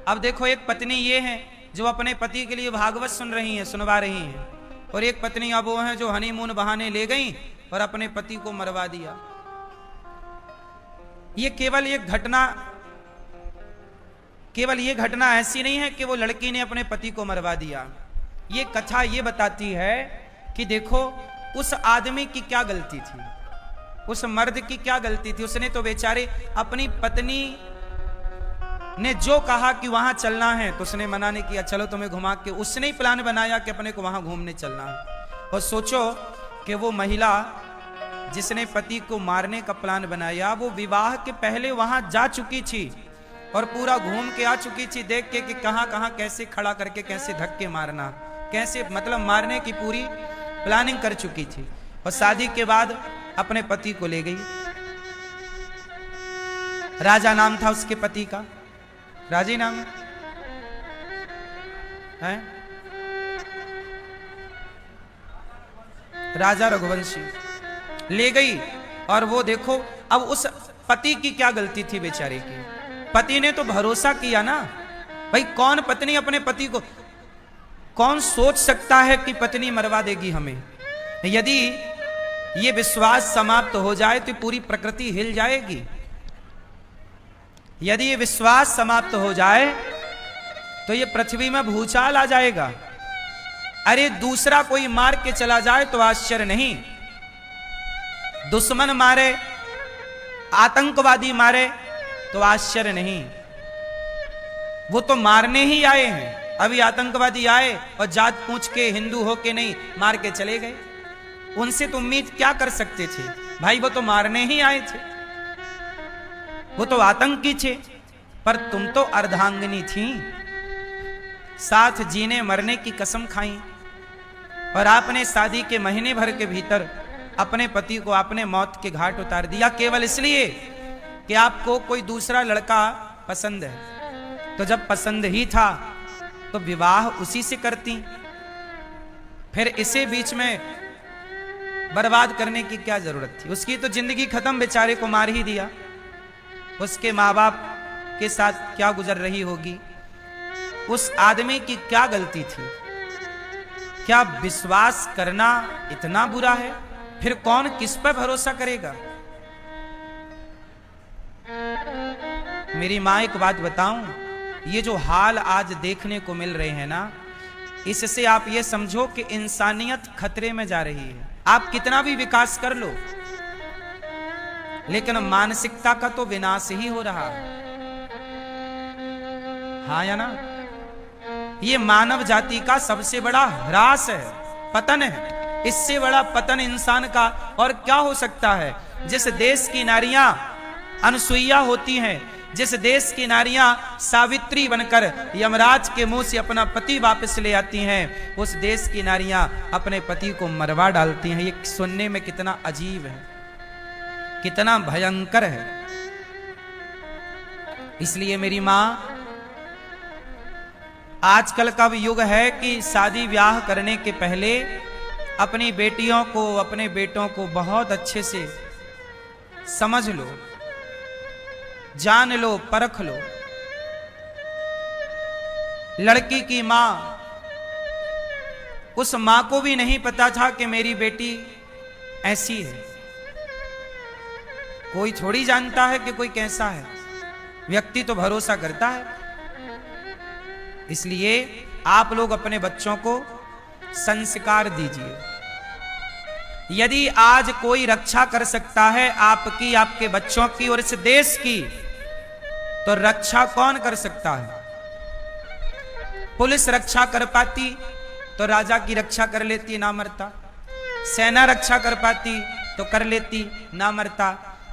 अब देखो, एक पत्नी ये है जो अपने पति के लिए भागवत सुन रही हैं, सुनवा रही हैं, और एक पत्नी अब वो है जो हनीमून बहाने ले गई और अपने पति को मरवा दिया। ये केवल ये घटना ऐसी नहीं है कि वो लड़की ने अपने पति को मरवा दिया। ये कथा ये बताती है कि देखो उस आदमी की क्या गलती थी, उस मर्द की क्या गलती थी। उसने तो बेचारे अपनी पत्नी ने जो कहा कि वहां चलना है तो उसने मना नहीं किया, चलो तुम्हें घुमा के। उसने ही प्लान बनाया कि अपने को वहां घूमने चलना है। और सोचो कि वो महिला जिसने पति को मारने का प्लान बनाया, वो विवाह के पहले वहां जा चुकी थी और पूरा घूम के आ चुकी थी, देख के कि कहां कहां कैसे खड़ा करके कैसे धक्के मारना, कैसे मतलब मारने की पूरी प्लानिंग कर चुकी थी। और शादी के बाद अपने पति को ले गई। राजा नाम था उसके पति का, राजी नाम है, राजा रघुवंशी। ले गई और वो देखो अब उस पति की क्या गलती थी बेचारे की। पति ने तो भरोसा किया ना भाई, कौन पत्नी अपने पति को, कौन सोच सकता है कि पत्नी मरवा देगी हमें। यदि ये विश्वास समाप्त हो जाए तो पूरी प्रकृति हिल जाएगी। यदि ये विश्वास समाप्त हो जाए तो ये पृथ्वी में भूचाल आ जाएगा। अरे दूसरा कोई मार के चला जाए तो आश्चर्य नहीं, दुश्मन मारे, आतंकवादी मारे तो आश्चर्य नहीं। वो तो मारने ही आए हैं। अभी आतंकवादी आए और जात पूछ के हिंदू हो के नहीं मार के चले गए। उनसे तो उम्मीद क्या कर सकते थे भाई, वो तो मारने ही आए थे, वो तो आतंकी थे। पर तुम तो अर्धांगिनी थी, साथ जीने मरने की कसम खाई, और आपने शादी के महीने भर के भीतर अपने पति को आपने मौत के घाट उतार दिया, केवल इसलिए कि आपको कोई दूसरा लड़का पसंद है। तो जब पसंद ही था तो विवाह उसी से करती, फिर इसे बीच में बर्बाद करने की क्या जरूरत थी। उसकी तो जिंदगी खत्म, बेचारे को मार ही दिया। उसके माँ बाप के साथ क्या गुजर रही होगी, उस आदमी की क्या गलती थी। क्या विश्वास करना इतना बुरा है? फिर कौन किस पर भरोसा करेगा। मेरी माँ एक बात बताऊं, ये जो हाल आज देखने को मिल रहे हैं ना, इससे आप ये समझो कि इंसानियत खतरे में जा रही है। आप कितना भी विकास कर लो, लेकिन मानसिकता का तो विनाश ही हो रहा है। हाँ या ना? ये मानव जाति का सबसे बड़ा ह्रास है, पतन है। इससे बड़ा पतन इंसान का और क्या हो सकता है। जिस देश की नारियां अनसुईया होती हैं, जिस देश की नारियां सावित्री बनकर यमराज के मुंह से अपना पति वापस ले आती हैं, उस देश की नारियां अपने पति को मरवा डालती हैं। ये सुनने में कितना अजीब है, कितना भयंकर है। इसलिए मेरी मां, आजकल का भी युग है कि शादी ब्याह करने के पहले अपनी बेटियों को, अपने बेटों को बहुत अच्छे से समझ लो, जान लो, परख लो। लड़की की मां, उस मां को भी नहीं पता था कि मेरी बेटी ऐसी है। कोई थोड़ी जानता है कि कोई कैसा है, व्यक्ति तो भरोसा करता है। इसलिए आप लोग अपने बच्चों को संस्कार दीजिए। यदि आज कोई रक्षा कर सकता है आपकी, आपके बच्चों की और इस देश की, तो रक्षा कौन कर सकता है। पुलिस रक्षा कर पाती तो राजा की रक्षा कर लेती, ना मरता। सेना रक्षा कर पाती तो कर लेती, ना मरता।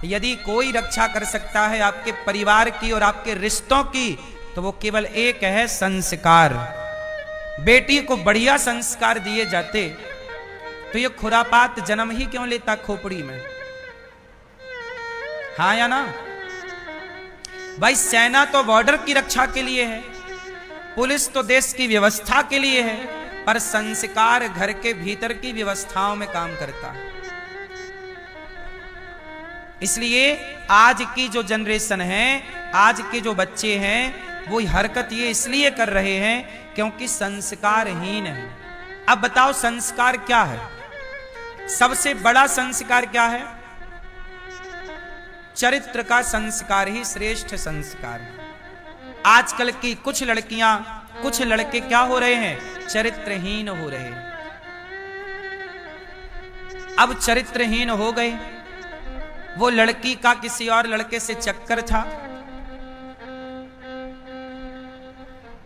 यदि कोई रक्षा कर सकता है आपके परिवार की और आपके रिश्तों की, तो वो केवल एक है, संस्कार। बेटी को बढ़िया संस्कार दिए जाते तो ये खुरापात जन्म ही क्यों लेता खोपड़ी में। हाँ या ना? भाई सेना तो बॉर्डर की रक्षा के लिए है, पुलिस तो देश की व्यवस्था के लिए है, पर संस्कार घर के भीतर की व्यवस्थाओं में काम करता है। इसलिए आज की जो जनरेशन है, आज के जो बच्चे हैं, वो हरकत ये इसलिए कर रहे हैं क्योंकि संस्कारहीन है। अब बताओ संस्कार क्या है? सबसे बड़ा संस्कार क्या है? चरित्र का संस्कार ही श्रेष्ठ संस्कार है। आजकल की कुछ लड़कियां, कुछ लड़के क्या हो रहे हैं? चरित्रहीन हो रहे हैं। अब चरित्रहीन हो गए। वो लड़की का किसी और लड़के से चक्कर था,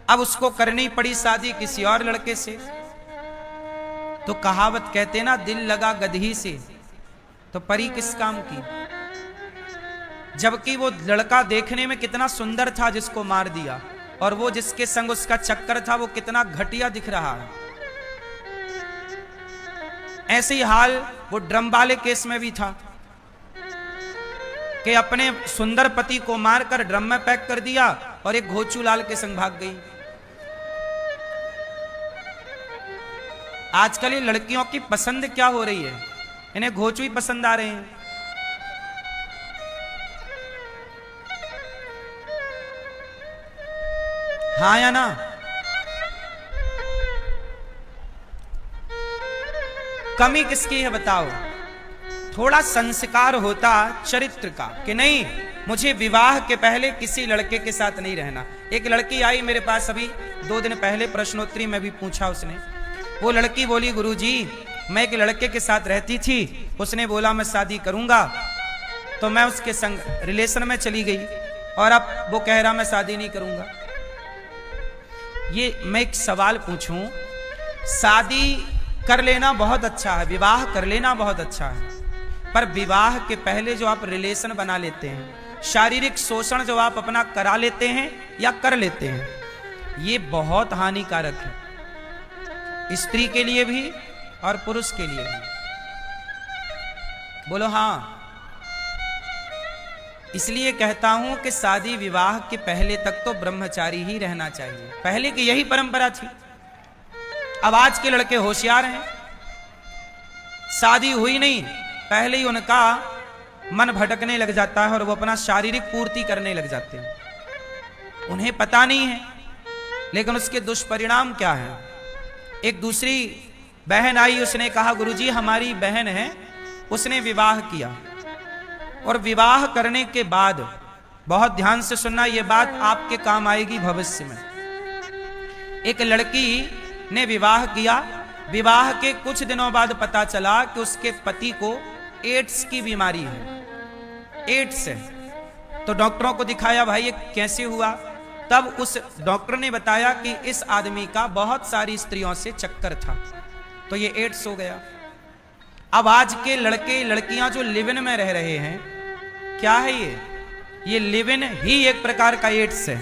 अब उसको करनी पड़ी शादी किसी और लड़के से। तो कहावत कहते ना, दिल लगा गधी से तो परी किस काम की। जबकि वो लड़का देखने में कितना सुंदर था जिसको मार दिया, और वो जिसके संग उसका चक्कर था वो कितना घटिया दिख रहा है। ऐसे ही हाल वो ड्रम वाले केस में भी था कि अपने सुंदर पति को मारकर ड्रम में पैक कर दिया और एक घोचू लाल के संग भाग गई। आजकल ये लड़कियों की पसंद क्या हो रही है? इन्हें घोचू ही पसंद आ रहे हैं। हाँ या ना? कमी किसकी है बताओ? थोड़ा संस्कार होता चरित्र का कि नहीं, मुझे विवाह के पहले किसी लड़के के साथ नहीं रहना। एक लड़की आई मेरे पास अभी 2 दिन पहले, प्रश्नोत्तरी में भी पूछा उसने। वो लड़की बोली, गुरुजी मैं एक लड़के के साथ रहती थी, उसने बोला मैं शादी करूंगा, तो मैं उसके संग रिलेशन में चली गई और अब वो कह रहा मैं शादी नहीं करूंगा। ये मैं एक सवाल पूछूं, शादी कर लेना बहुत अच्छा है, विवाह कर लेना बहुत अच्छा है, पर विवाह के पहले जो आप रिलेशन बना लेते हैं, शारीरिक शोषण जो आप अपना करा लेते हैं या कर लेते हैं, ये बहुत हानिकारक है, स्त्री के लिए भी और पुरुष के लिए भी। बोलो हाँ। इसलिए कहता हूं कि शादी विवाह के पहले तक तो ब्रह्मचारी ही रहना चाहिए। पहले की यही परंपरा थी। अब आज के लड़के होशियार हैं, शादी हुई नहीं पहले ही उनका मन भटकने लग जाता है और वो अपना शारीरिक पूर्ति करने लग जाते हैं। उन्हें पता नहीं है, लेकिन उसके दुष्परिणाम क्या है। एक दूसरी बहन आई, उसने कहा गुरुजी हमारी बहन है, उसने विवाह किया और विवाह करने के बाद, बहुत ध्यान से सुनना, यह बात आपके काम आएगी भविष्य में। एक लड़की ने विवाह किया, विवाह के कुछ दिनों बाद पता चला कि उसके पति को एड्स की बीमारी है, एड्स है। तो डॉक्टरों को दिखाया, भाई ये कैसे हुआ? तब उस डॉक्टर ने बताया कि इस आदमी का बहुत सारी स्त्रियों से चक्कर था, तो ये एड्स हो गया। अब आज के लड़के लड़कियां जो लिव इन में रह रहे हैं, क्या है ये लिव इन ही एक प्रकार का एड्स है।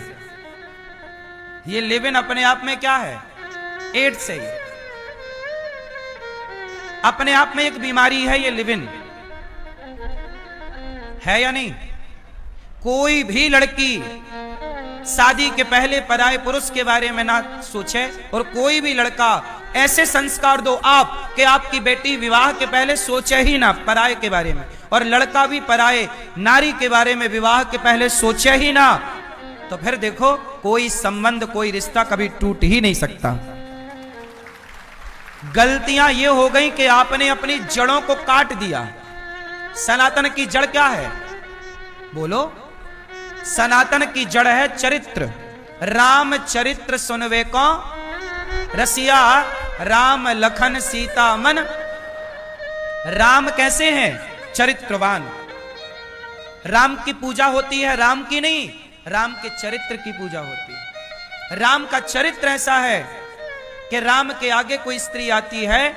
ये लिव इन अपने आप में क्या है? एड्स है। अपने आप में एक बीमारी है ये लिव इन, है या नहीं? कोई भी लड़की शादी के पहले पराये पुरुष के बारे में ना सोचे, और कोई भी लड़का ऐसे संस्कार दो आप कि आपकी बेटी विवाह के पहले सोचे ही ना पराये के बारे में, और लड़का भी पराये नारी के बारे में विवाह के पहले सोचे ही ना, तो फिर देखो कोई संबंध, कोई रिश्ता कभी टूट ही नहीं सकता। गलतियां ये हो गई कि आपने अपनी जड़ों को काट दिया। सनातन की जड़ क्या है? बोलो। सनातन की जड़ है चरित्र। राम चरित्र सुनवे को रसिया, राम लखन सीता मन। राम कैसे हैं? चरित्रवान। राम की पूजा होती है, राम की नहीं, राम के चरित्र की पूजा होती है। राम का चरित्र ऐसा है कि राम के आगे कोई स्त्री आती है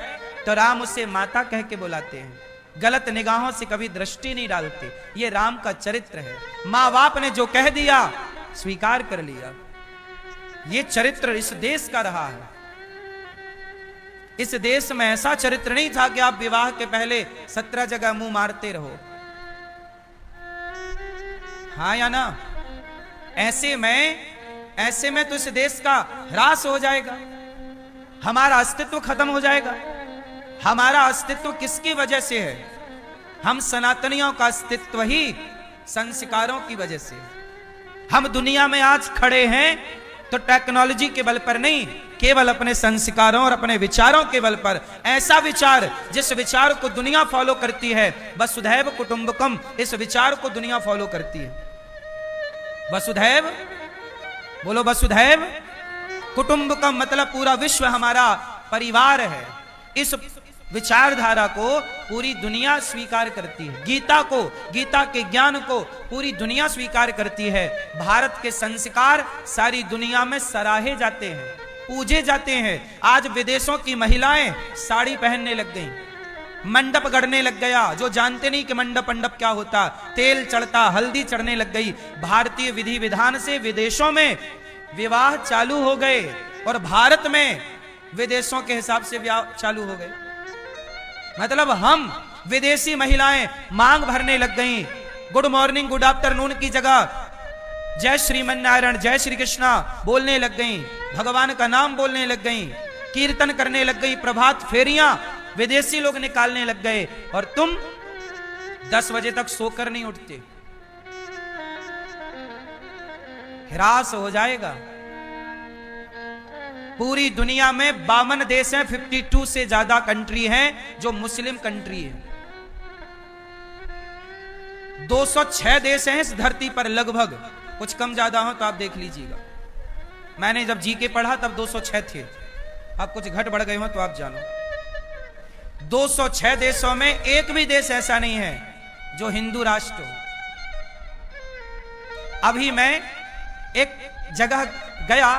तो राम उसे माता कह के बुलाते हैं, गलत निगाहों से कभी दृष्टि नहीं डालते। ये राम का चरित्र है। माँ बाप ने जो कह दिया स्वीकार कर लिया। ये चरित्र इस देश का रहा है। इस देश में ऐसा चरित्र नहीं था कि आप विवाह के पहले 17 जगह मुंह मारते रहो। हाँ या ना? ऐसे में तो इस देश का ह्रास हो जाएगा, हमारा अस्तित्व खत्म हो जाएगा। हमारा अस्तित्व किसकी वजह से है? हम सनातनियों का अस्तित्व ही संस्कारों की वजह से। हम दुनिया में आज खड़े हैं तो टेक्नोलॉजी के बल पर नहीं, केवल अपने संस्कारों और अपने विचारों के बल पर। ऐसा विचार जिस विचार को दुनिया फॉलो करती है, वसुधैव कुटुंबकम, इस विचार को दुनिया फॉलो करती है। वसुधैव, बोलो वसुधैव कुटुंबकम, मतलब पूरा विश्व हमारा परिवार है। इस विचारधारा को पूरी दुनिया स्वीकार करती है। गीता को, गीता के ज्ञान को पूरी दुनिया स्वीकार करती है। भारत के संस्कार सारी दुनिया में सराहे जाते हैं, पूजे जाते हैं। आज विदेशों की महिलाएं साड़ी पहनने लग गई, मंडप गढ़ने लग गया। जो जानते नहीं कि मंडप क्या होता, तेल चढ़ता, हल्दी चढ़ने लग गई। भारतीय विधि विधान से विदेशों में विवाह चालू हो गए और भारत में विदेशों के हिसाब से विवाह चालू हो गए। मतलब हम विदेशी महिलाएं मांग भरने लग गईं। गुड मॉर्निंग, गुड आफ्टरनून की जगह जय श्रीमन नारायण, जय श्री कृष्णा बोलने लग गईं, भगवान का नाम बोलने लग गईं, कीर्तन करने लग गईं, प्रभात फेरियां विदेशी लोग निकालने लग गए। और तुम 10 बजे तक सोकर नहीं उठते, हिरास हो जाएगा। पूरी दुनिया में 52 देश हैं, 52 से ज्यादा कंट्री हैं जो मुस्लिम कंट्री है। 206 देश हैं इस धरती पर लगभग, कुछ कम ज्यादा हो तो आप देख लीजिएगा। मैंने जब जीके पढ़ा तब 206 थे, अब कुछ घट बढ़ गए हो तो आप जानो। 206 देशों में एक भी देश ऐसा नहीं है जो हिंदू राष्ट्र हो। अभी मैं एक जगह गया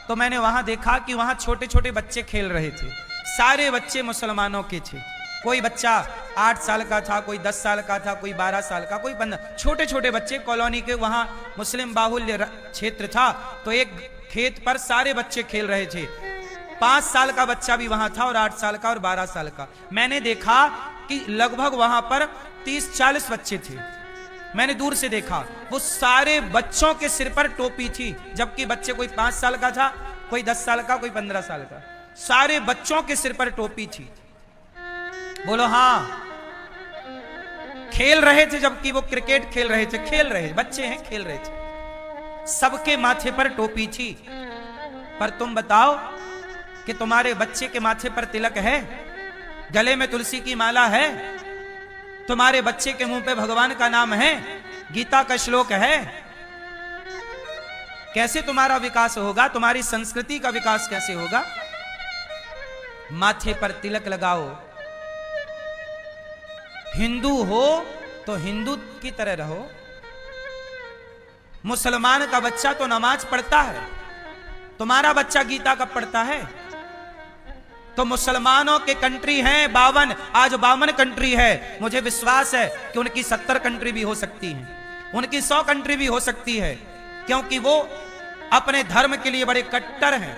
तो मैंने वहां देखा कि वहां छोटे छोटे बच्चे खेल रहे थे। सारे बच्चे मुसलमानों के थे। कोई बच्चा 8 साल का था, कोई 10 साल का था, कोई 12 साल का, कोई 15। छोटे छोटे बच्चे कॉलोनी के, वहां मुस्लिम बाहुल्य क्षेत्र था तो एक खेत पर सारे बच्चे खेल रहे थे। 5 साल का बच्चा भी वहां था और 8 साल का और 12 साल का। मैंने देखा कि लगभग वहां पर 30-40 बच्चे थे। मैंने दूर से देखा, वो सारे बच्चों के सिर पर टोपी थी, जबकि बच्चे कोई 5 साल का था, कोई 10 साल का, कोई 15 साल का। सारे बच्चों के सिर पर टोपी थी। बोलो हाँ, खेल रहे थे, जबकि वो क्रिकेट खेल रहे थे। खेल रहे बच्चे हैं, खेल रहे थे, सबके माथे पर टोपी थी। पर तुम बताओ कि तुम्हारे बच्चे के माथे पर तिलक है, गले में तुलसी की माला है, तुम्हारे बच्चे के मुंह पे भगवान का नाम है, गीता का श्लोक है। कैसे तुम्हारा विकास होगा? तुम्हारी संस्कृति का विकास कैसे होगा? माथे पर तिलक लगाओ। हिंदू हो तो हिंदू की तरह रहो। मुसलमान का बच्चा तो नमाज पढ़ता है, तुम्हारा बच्चा गीता कब पढ़ता है? तो मुसलमानों के कंट्री हैं 52, आज 52 कंट्री है। मुझे विश्वास है कि उनकी 70 कंट्री भी हो सकती है, उनकी 100 कंट्री भी हो सकती है, क्योंकि वो अपने धर्म के लिए बड़े कट्टर हैं।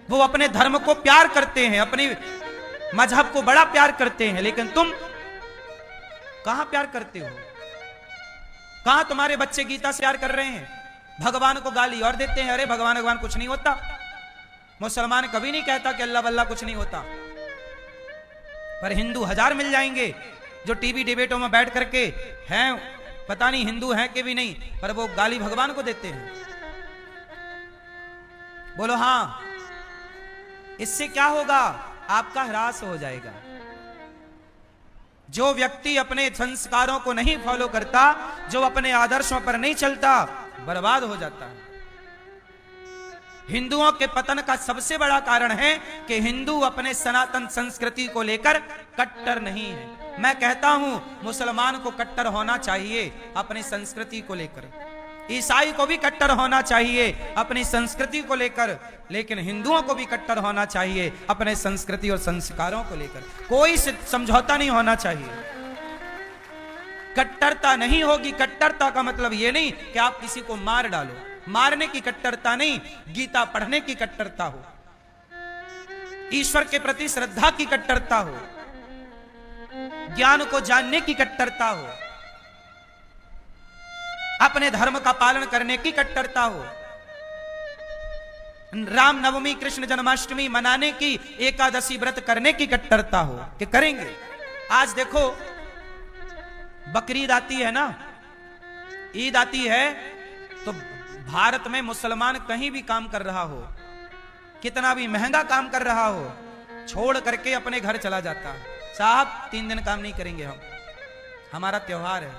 वो अपने धर्म को प्यार करते हैं, अपने मजहब को बड़ा प्यार करते हैं। लेकिन तुम कहां प्यार करते हो? कहां तुम्हारे बच्चे गीता से प्यार कर रहे हैं? भगवान को गाली और देते हैं, अरे भगवान कुछ नहीं होता। मुसलमान कभी नहीं कहता कि अल्लाह वल्लाह कुछ नहीं होता। पर हिंदू 1000 मिल जाएंगे जो टीवी डिबेटों में बैठ करके हैं, पता नहीं हिंदू हैं कि भी नहीं, पर वो गाली भगवान को देते हैं। बोलो हां, इससे क्या होगा? आपका ह्रास हो जाएगा। जो व्यक्ति अपने संस्कारों को नहीं फॉलो करता, जो अपने आदर्शों पर नहीं चलता, बर्बाद हो जाता है। हिंदुओं के पतन का सबसे बड़ा कारण है कि हिंदू अपने सनातन संस्कृति को लेकर कट्टर नहीं है। मैं कहता हूं मुसलमान को कट्टर होना चाहिए अपनी संस्कृति को लेकर, ईसाई को भी कट्टर होना चाहिए अपनी संस्कृति को लेकर, लेकिन हिंदुओं को भी कट्टर होना चाहिए अपने संस्कृति और संस्कारों को लेकर। कोई समझौता नहीं होना चाहिए। कट्टरता नहीं होगी। कट्टरता का मतलब यह नहीं कि आप किसी को मार डालो, मारने की कट्टरता नहीं, गीता पढ़ने की कट्टरता हो, ईश्वर के प्रति श्रद्धा की कट्टरता हो, ज्ञान को जानने की कट्टरता हो, अपने धर्म का पालन करने की कट्टरता हो, राम नवमी कृष्ण जन्माष्टमी मनाने की, एकादशी व्रत करने की कट्टरता हो कि करेंगे। आज देखो बकरीद आती है ना, ईद आती है तो भारत में मुसलमान कहीं भी काम कर रहा हो, कितना भी महंगा काम कर रहा हो, छोड़ करके अपने घर चला जाता है। साहब 3 दिन काम नहीं करेंगे हम, हमारा त्योहार है,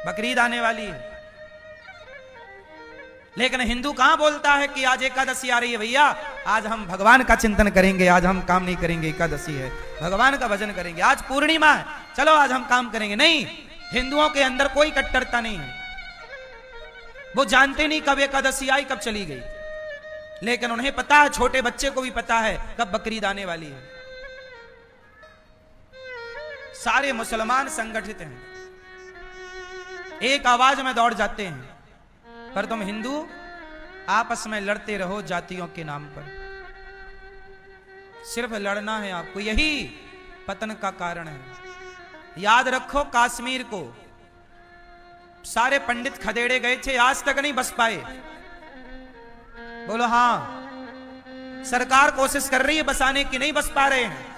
बकरीद आने वाली है। लेकिन हिंदू कहां बोलता है कि आज एकादशी आ रही है भैया, आज हम भगवान का चिंतन करेंगे, आज हम काम नहीं करेंगे, एकादशी है, भगवान का भजन करेंगे, आज पूर्णिमा है, चलो आज हम काम करेंगे। नहीं, हिंदुओं के अंदर कोई कट्टरता नहीं है। वो जानते नहीं कब एकादशी आई, कब चली गई, लेकिन उन्हें पता है, छोटे बच्चे को भी पता है कब बकरीद आने वाली है। सारे मुसलमान संगठित हैं, एक आवाज में दौड़ जाते हैं, पर तुम हिंदू आपस में लड़ते रहो जातियों के नाम पर। सिर्फ लड़ना है आपको, यही पतन का कारण है। याद रखो कश्मीर को सारे पंडित खदेड़े गए थे, आज तक नहीं बस पाए। बोलो हाँ, सरकार कोशिश कर रही है बसाने की, नहीं बस पा रहे हैं।